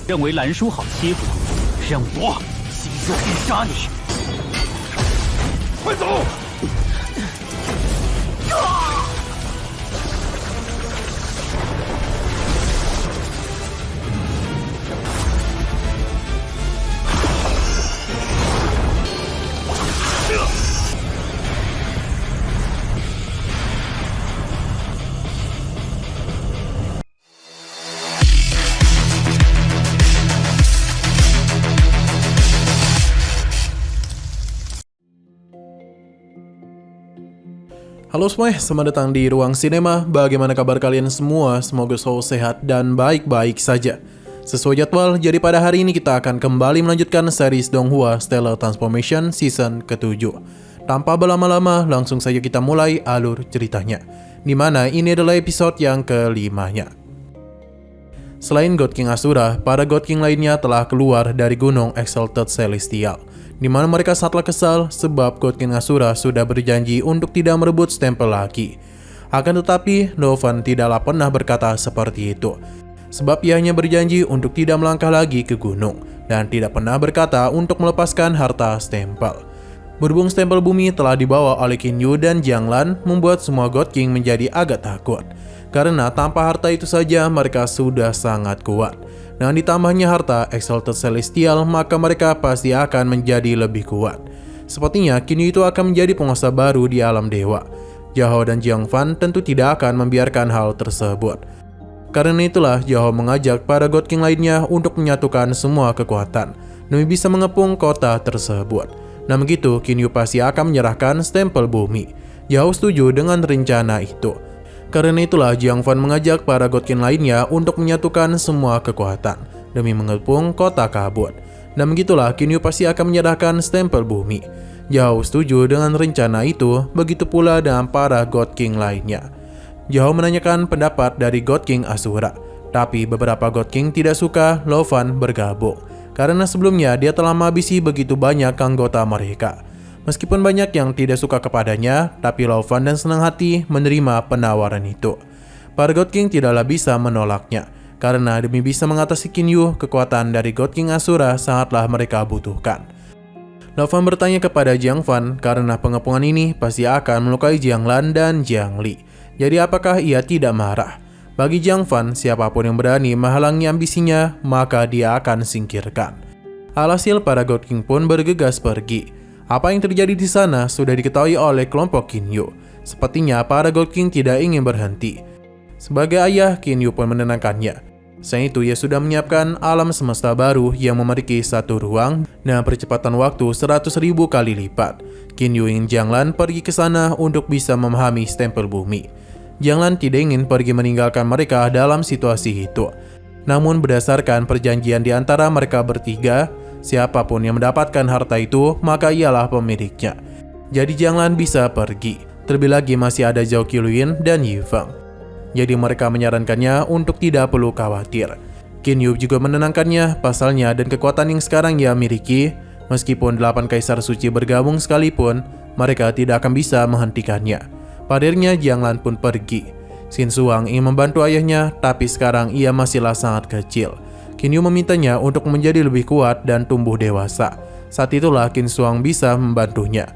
认为蓝叔好欺负，让我亲自封杀你！快走！Halo semuanya, selamat datang di Ruang Sinema. Bagaimana kabar kalian semua? Semoga selalu sehat dan baik-baik saja. Sesuai jadwal, jadi pada hari ini kita akan kembali melanjutkan series Donghua Stellar Transformation Season ke-7. Tanpa berlama-lama, langsung saja kita mulai alur ceritanya, dimana ini adalah episode yang ke-5-nya. Selain God King Asura, para God King lainnya telah keluar dari Gunung Exalted Celestial, di mana mereka sangatlah kesal sebab God King Asura sudah berjanji untuk tidak merebut stempel lagi. Akan tetapi, Novan tidaklah pernah berkata seperti itu, sebab ia hanya berjanji untuk tidak melangkah lagi ke gunung, dan tidak pernah berkata untuk melepaskan harta stempel. Berhubung stempel bumi telah dibawa oleh Qin Yu dan Jiang Lan, membuat semua God King menjadi agak takut, karena tanpa harta itu saja mereka sudah sangat kuat. Dengan ditambahnya harta Exalted Celestial, maka mereka pasti akan menjadi lebih kuat. Sepertinya Qin Yu itu akan menjadi penguasa baru di alam dewa. Zhao dan Jiang Fan tentu tidak akan membiarkan hal tersebut. Karena itulah Zhao mengajak para God King lainnya untuk menyatukan semua kekuatan demi bisa mengepung kota tersebut. Nah begitu, Qin Yu pasti akan menyerahkan stempel bumi. Zhao setuju dengan rencana itu. Karena itulah Jiang Fan mengajak para God King lainnya untuk menyatukan semua kekuatan demi mengepung kota kabut. Dan begitulah Qin Yu pasti akan menyerahkan stempel bumi. Zhao setuju dengan rencana itu, begitu pula dengan para God King lainnya. Zhao menanyakan pendapat dari God King Asura, tapi beberapa God King tidak suka Lovan bergabung, karena sebelumnya dia telah menghabisi begitu banyak anggota mereka. Meskipun banyak yang tidak suka kepadanya, tapi Lovan dan senang hati menerima penawaran itu. Para God King tidaklah bisa menolaknya, karena demi bisa mengatasi Qin Yu, kekuatan dari God King Asura sangatlah mereka butuhkan. Lovan bertanya kepada Jiang Fan, karena pengepungan ini pasti akan melukai Jiang Lan dan Jiang Li. Jadi apakah ia tidak marah? Bagi Jiang Fan, siapapun yang berani menghalangi ambisinya, maka dia akan singkirkan. Alhasil para God King pun bergegas pergi. Apa yang terjadi di sana sudah diketahui oleh kelompok Qin Yu. Sepertinya para God King tidak ingin berhenti. Sebagai ayah, Qin Yu pun menenangkannya. Selain itu, ia sudah menyiapkan alam semesta baru yang memiliki satu ruang dan percepatan waktu 100.000 kali lipat. Qin Yu ingin Jiang Lan pergi ke sana untuk bisa memahami stempel bumi. Jiang Lan tidak ingin pergi meninggalkan mereka dalam situasi itu. Namun berdasarkan perjanjian di antara mereka bertiga, siapapun yang mendapatkan harta itu, maka ialah pemiliknya. Jadi Jiang Lan bisa pergi. Terlebih lagi masih ada Zhao Qiluyin dan Yi Feng. Jadi mereka menyarankannya untuk tidak perlu khawatir. Qin Yu juga menenangkannya, pasalnya dan kekuatan yang sekarang ia miliki, meskipun 8 kaisar suci bergabung sekalipun, mereka tidak akan bisa menghentikannya. Pada akhirnya Jiang Lan pun pergi. Xin Suang ingin membantu ayahnya, tapi sekarang ia masihlah sangat kecil. Qin Yu memintanya untuk menjadi lebih kuat dan tumbuh dewasa. Saat itulah Qin Suang bisa membantunya.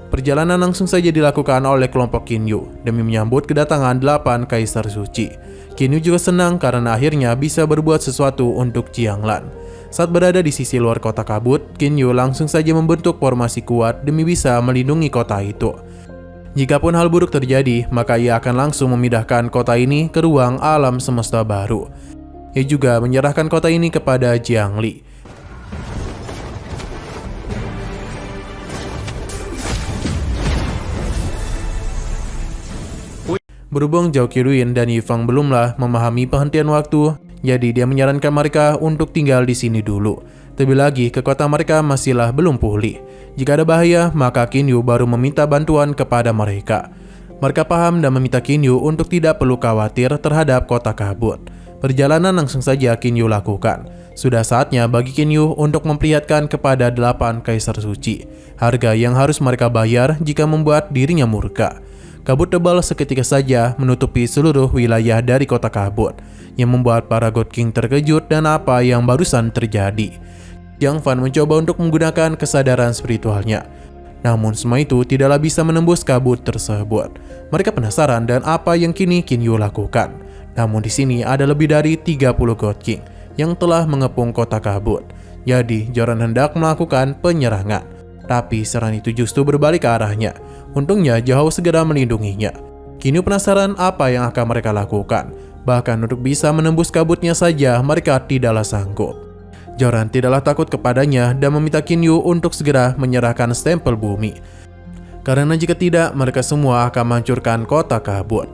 Perjalanan langsung saja dilakukan oleh kelompok Qin Yu demi menyambut kedatangan 8 kaisar suci. Qin Yu juga senang karena akhirnya bisa berbuat sesuatu untuk Jiang Lan. Saat berada di sisi luar kota kabut, Qin Yu langsung saja membentuk formasi kuat demi bisa melindungi kota itu. Jikapun hal buruk terjadi, maka ia akan langsung memindahkan kota ini ke ruang alam semesta baru. Ia juga menyerahkan kota ini kepada Jiang Li. Berhubung Zhao Qiluyin dan Yi Feng belumlah memahami penghentian waktu, jadi dia menyarankan mereka untuk tinggal di sini dulu. Terlebih lagi, kekuatan mereka masihlah belum pulih. Jika ada bahaya, maka Qin Yu baru meminta bantuan kepada mereka. Mereka paham dan meminta Qin Yu untuk tidak perlu khawatir terhadap kota kabut. Perjalanan langsung saja Qin Yu lakukan. Sudah saatnya bagi Qin Yu untuk memperlihatkan kepada 8 kaisar suci harga yang harus mereka bayar jika membuat dirinya murka. Kabut tebal seketika saja menutupi seluruh wilayah dari kota kabut, yang membuat para God King terkejut dan apa yang barusan terjadi. Jiang Fan mencoba untuk menggunakan kesadaran spiritualnya. Namun semua itu tidaklah bisa menembus kabut tersebut. Mereka penasaran dan apa yang kini Qin Yu lakukan. Namun di sini ada lebih dari 30 God King yang telah mengepung kota kabut. Jadi Joran hendak melakukan penyerangan. Tapi serangan itu justru berbalik ke arahnya. Untungnya Zhao segera melindunginya. Qin Yu penasaran apa yang akan mereka lakukan. Bahkan untuk bisa menembus kabutnya saja mereka tidaklah sanggup. Joran tidaklah takut kepadanya dan meminta Qin Yu untuk segera menyerahkan stempel bumi. Karena jika tidak mereka semua akan menghancurkan kota kabut.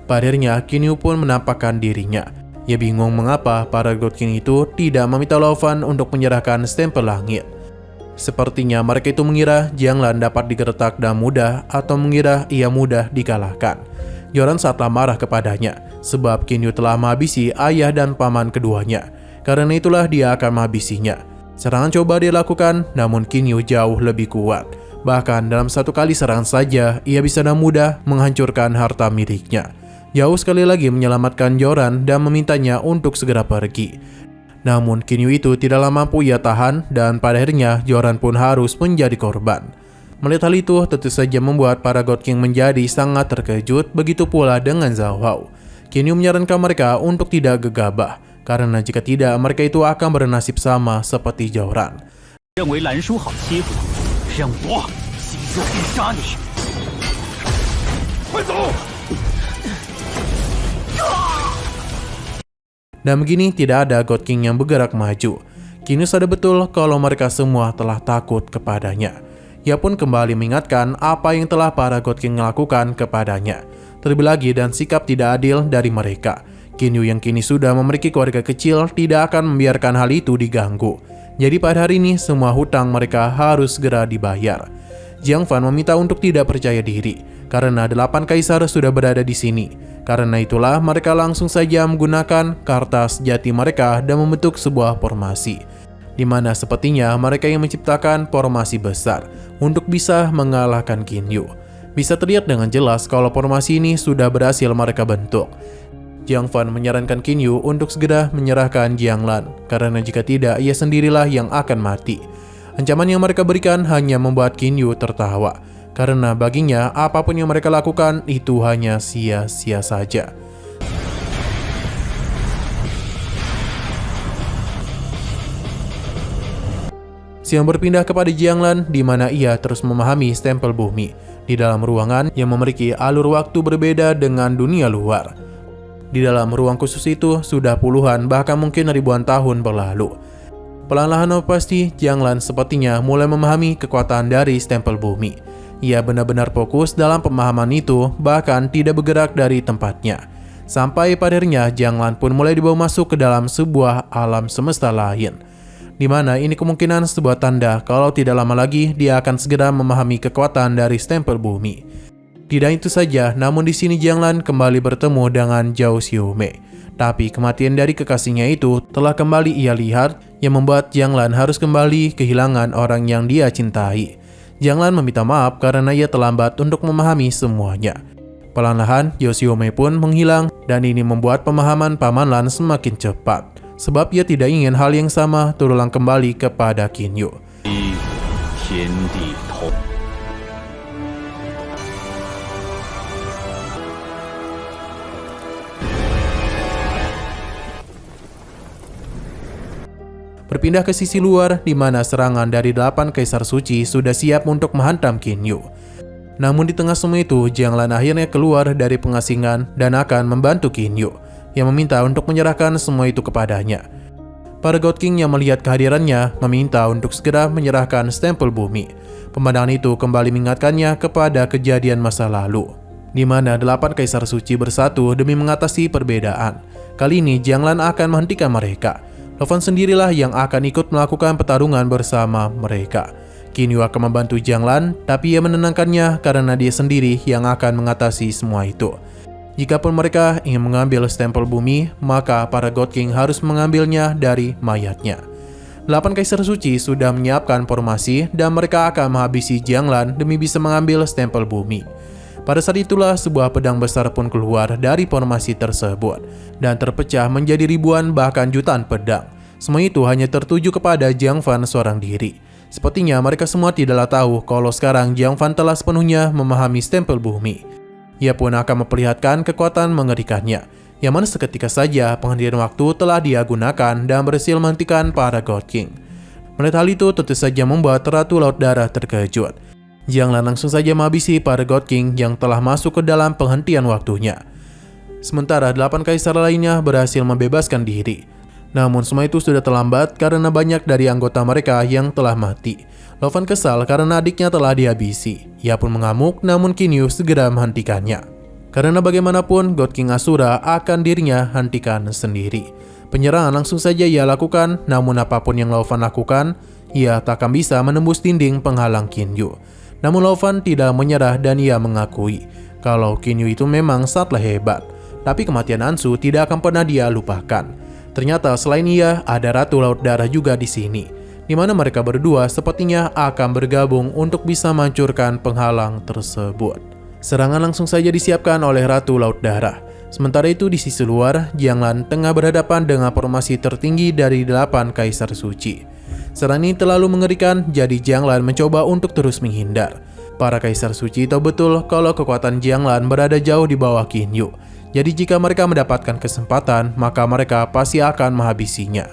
Pada akhirnya Qin Yu pun menampakkan dirinya. Ia bingung mengapa para God King itu tidak meminta Lao Fan untuk menyerahkan stempel langit. Sepertinya mereka itu mengira Jiang Lan dapat digertak dan mudah atau mengira ia mudah dikalahkan. Joran sangatlah marah kepadanya sebab Qin Yu telah menghabisi ayah dan paman keduanya. Karena itulah dia akan menghabisinya. Serangan coba dia lakukan namun Qin Yu jauh lebih kuat. Bahkan dalam satu kali serangan saja ia bisa dengan mudah menghancurkan harta miliknya. Zhao sekali lagi menyelamatkan Joran dan memintanya untuk segera pergi. Namun Qin Yu itu tidaklah mampu ia tahan dan pada akhirnya Joran pun harus menjadi korban. Melihat hal itu tentu saja membuat para God King menjadi sangat terkejut, begitu pula dengan Zhao Hao. Qin Yu menyarankan mereka untuk tidak gegabah, karena jika tidak mereka itu akan bernasib sama seperti Joran. 认为蓝叔好欺负，让我亲自必杀你！快走！ Dan begini tidak ada God King yang bergerak maju. Qin Yu sadar betul kalau mereka semua telah takut kepadanya. Ia pun kembali mengingatkan apa yang telah para God King lakukan kepadanya. Terlebih lagi dan sikap tidak adil dari mereka. Qin Yu yang kini sudah memiliki keluarga kecil tidak akan membiarkan hal itu diganggu. Jadi pada hari ini semua hutang mereka harus segera dibayar. Jiang Fan meminta untuk tidak percaya diri karena 8 kaisar sudah berada di sini. Karena itulah mereka langsung saja menggunakan kertas jati mereka dan membentuk sebuah formasi. Di mana sepertinya mereka yang menciptakan formasi besar untuk bisa mengalahkan Qin Yu. Bisa terlihat dengan jelas kalau formasi ini sudah berhasil mereka bentuk. Jiang Fan menyarankan Qin Yu untuk segera menyerahkan Jiang Lan, karena jika tidak ia sendirilah yang akan mati. Ancaman yang mereka berikan hanya membuat Qin Yu tertawa. Karena baginya apapun yang mereka lakukan itu hanya sia-sia saja. Xiang berpindah kepada Jiang Lan di mana ia terus memahami stempel bumi di dalam ruangan yang memiliki alur waktu berbeda dengan dunia luar. Di dalam ruang khusus itu sudah puluhan bahkan mungkin ribuan tahun berlalu. Perlahan-lahan pasti Jiang Lan sepertinya mulai memahami kekuatan dari stempel bumi. Ia benar-benar fokus dalam pemahaman itu, bahkan tidak bergerak dari tempatnya. Sampai pada akhirnya Jiang Lan pun mulai dibawa masuk ke dalam sebuah alam semesta lain. Di mana ini kemungkinan sebuah tanda kalau tidak lama lagi dia akan segera memahami kekuatan dari stempel bumi. Tidak itu saja, namun di sini Jiang Lan kembali bertemu dengan Zhao Xiaomei. Tapi kematian dari kekasihnya itu telah kembali ia lihat yang membuat Jiang Lan harus kembali kehilangan orang yang dia cintai. Jiang Lan meminta maaf karena ia terlambat untuk memahami semuanya. Perlahan-lahan, Zhao Xiaomei pun menghilang dan ini membuat pemahaman Paman Lan semakin cepat. Sebab ia tidak ingin hal yang sama terulang kembali kepada Qin Yu. Berpindah ke sisi luar di mana serangan dari 8 kaisar suci sudah siap untuk menghantam Qin Yu. Namun di tengah semua itu, Jiang Lan akhirnya keluar dari pengasingan dan akan membantu Qin Yu, yang meminta untuk menyerahkan semua itu kepadanya. Para God King yang melihat kehadirannya meminta untuk segera menyerahkan stempel bumi. Pemandangan itu kembali mengingatkannya kepada kejadian masa lalu, di mana 8 kaisar suci bersatu demi mengatasi perbedaan. Kali ini Jiang Lan akan menghentikan mereka. Lao Fan sendirilah yang akan ikut melakukan pertarungan bersama mereka. Qin Yu akan membantu Jiang Lan, tapi ia menenangkannya karena dia sendiri yang akan mengatasi semua itu. Jikapun mereka ingin mengambil stempel bumi, maka para God King harus mengambilnya dari mayatnya. 8 kaisar suci sudah menyiapkan formasi dan mereka akan menghabisi Jiang Lan demi bisa mengambil stempel bumi. Pada saat itulah sebuah pedang besar pun keluar dari formasi tersebut dan terpecah menjadi ribuan bahkan jutaan pedang. Semua itu hanya tertuju kepada Jiang Fan seorang diri. Sepertinya mereka semua tidaklah tahu kalau sekarang Jiang Fan telah sepenuhnya memahami stempel bumi. Ia pun akan memperlihatkan kekuatan mengerikannya, yang mana seketika saja penghentian waktu telah dia gunakan dan berhasil menghentikan para God King. Melihat hal itu tentu saja membuat Ratu Laut Darah terkejut. Jiang Lan langsung saja menghabisi para God King yang telah masuk ke dalam penghentian waktunya. Sementara 8 kaisar lainnya berhasil membebaskan diri. Namun semua itu sudah terlambat karena banyak dari anggota mereka yang telah mati. Lo Fan kesal karena adiknya telah dihabisi. Ia pun mengamuk, namun Qin Yu segera menghentikannya. Karena bagaimanapun God King Asura akan dirinya hentikan sendiri. Penyerangan langsung saja ia lakukan, namun apapun yang Lo Fan lakukan, ia tak akan bisa menembus dinding penghalang Qin Yu. Namun Lo Fan tidak menyerah dan ia mengakui kalau Qin Yu itu memang sangatlah hebat. Tapi kematian Ansu tidak akan pernah dia lupakan. Ternyata selain ia, ada Ratu Laut Darah juga di sini, di mana mereka berdua sepertinya akan bergabung untuk bisa menghancurkan penghalang tersebut. Serangan langsung saja disiapkan oleh Ratu Laut Darah. Sementara itu di sisi luar, Jiang Lan tengah berhadapan dengan formasi tertinggi dari 8 Kaisar Suci. Serangan ini terlalu mengerikan, jadi Jiang Lan mencoba untuk terus menghindar. Para Kaisar Suci tahu betul kalau kekuatan Jiang Lan berada jauh di bawah Qin Yu. Jadi jika mereka mendapatkan kesempatan, maka mereka pasti akan menghabisinya.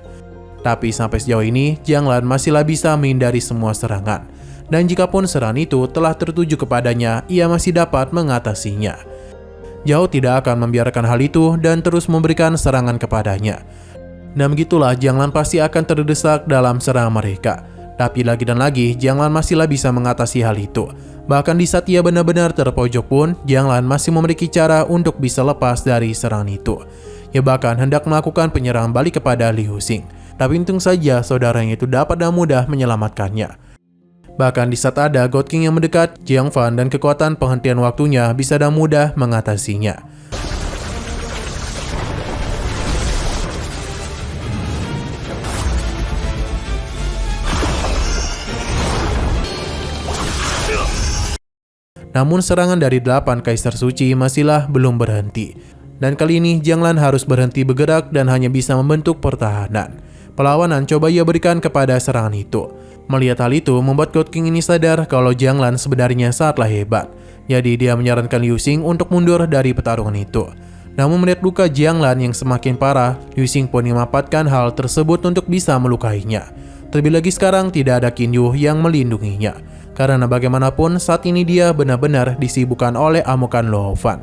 Tapi sampai sejauh ini, Jiang Lan masihlah bisa menghindari semua serangan. Dan jikapun serangan itu telah tertuju kepadanya, ia masih dapat mengatasinya. Zhao tidak akan membiarkan hal itu dan terus memberikan serangan kepadanya. Dan begitulah Jiang Lan pasti akan terdesak dalam serangan mereka. Tapi lagi dan lagi, Jiang Lan masihlah bisa mengatasi hal itu. Bahkan di saat ia benar-benar terpojok pun, Jiang Lan masih memiliki cara untuk bisa lepas dari serangan itu. Ia bahkan hendak melakukan penyerangan balik kepada Liu Xing. Tapi untung saja saudaranya itu dapat dengan mudah menyelamatkannya. Bahkan di saat ada God King yang mendekat, Jiang Fan dan kekuatan penghentian waktunya bisa dengan mudah mengatasinya. Namun serangan dari 8 Kaisar Suci masihlah belum berhenti. Dan kali ini Jiang Lan harus berhenti bergerak dan hanya bisa membentuk pertahanan. Perlawanan coba ia berikan kepada serangan itu. Melihat hal itu membuat God King ini sadar kalau Jiang Lan sebenarnya sangatlah hebat. Jadi dia menyarankan Liu Xing untuk mundur dari pertarungan itu. Namun melihat luka Jiang Lan yang semakin parah, Liu Xing pun memanfaatkan hal tersebut untuk bisa melukainya. Terlebih lagi sekarang tidak ada Qin Yu yang melindunginya. Karena bagaimanapun saat ini dia benar-benar disibukkan oleh amukan Lo Fan.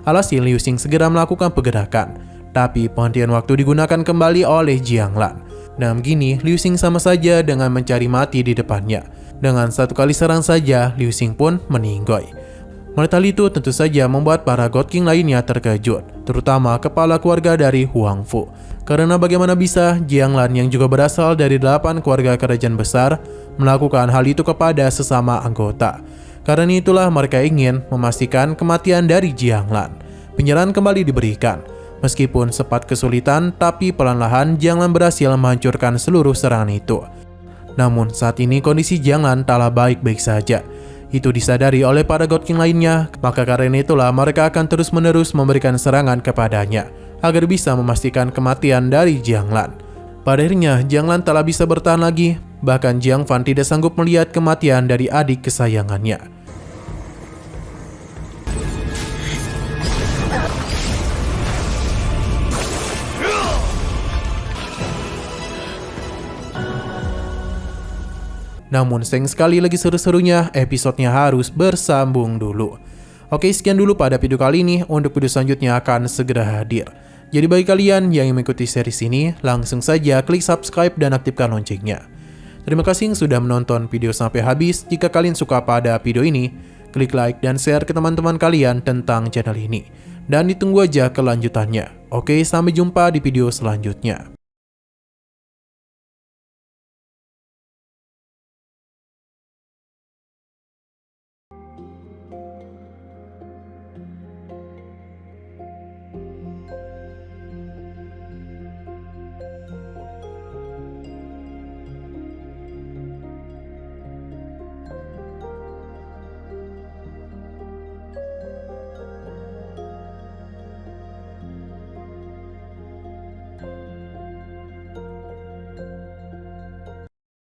Alhasil Liu Xing segera melakukan pergerakan. Tapi penghentian waktu digunakan kembali oleh Jiang Lan. Dan begini Liu Xing sama saja dengan mencari mati di depannya. Dengan satu kali serang saja Liu Xing pun meninggoy. Melihat hal itu tentu saja membuat para God King lainnya terkejut. Terutama kepala keluarga dari Huang Fu. Karena bagaimana bisa Jiang Lan yang juga berasal dari 8 keluarga kerajaan besar melakukan hal itu kepada sesama anggota. Karena itulah mereka ingin memastikan kematian dari Jiang Lan. Penyerahan kembali diberikan. Meskipun sempat kesulitan, tapi perlahan-lahan Jiang Lan berhasil menghancurkan seluruh serangan itu. Namun saat ini kondisi Jiang Lan taklah baik-baik saja. Itu disadari oleh para God King lainnya, maka karena itulah mereka akan terus-menerus memberikan serangan kepadanya agar bisa memastikan kematian dari Jiang Lan. Pada akhirnya Jiang Lan telah bisa bertahan lagi, bahkan Jiang Fan tidak sanggup melihat kematian dari adik kesayangannya. Namun sayang sekali lagi seru-serunya, episodenya harus bersambung dulu. Oke, sekian dulu pada video kali ini. Untuk video selanjutnya akan segera hadir. Jadi bagi kalian yang mengikuti series ini, langsung saja klik subscribe dan aktifkan loncengnya. Terima kasih yang sudah menonton video sampai habis. Jika kalian suka pada video ini, klik like dan share ke teman-teman kalian tentang channel ini. Dan ditunggu aja kelanjutannya. Oke, sampai jumpa di video selanjutnya.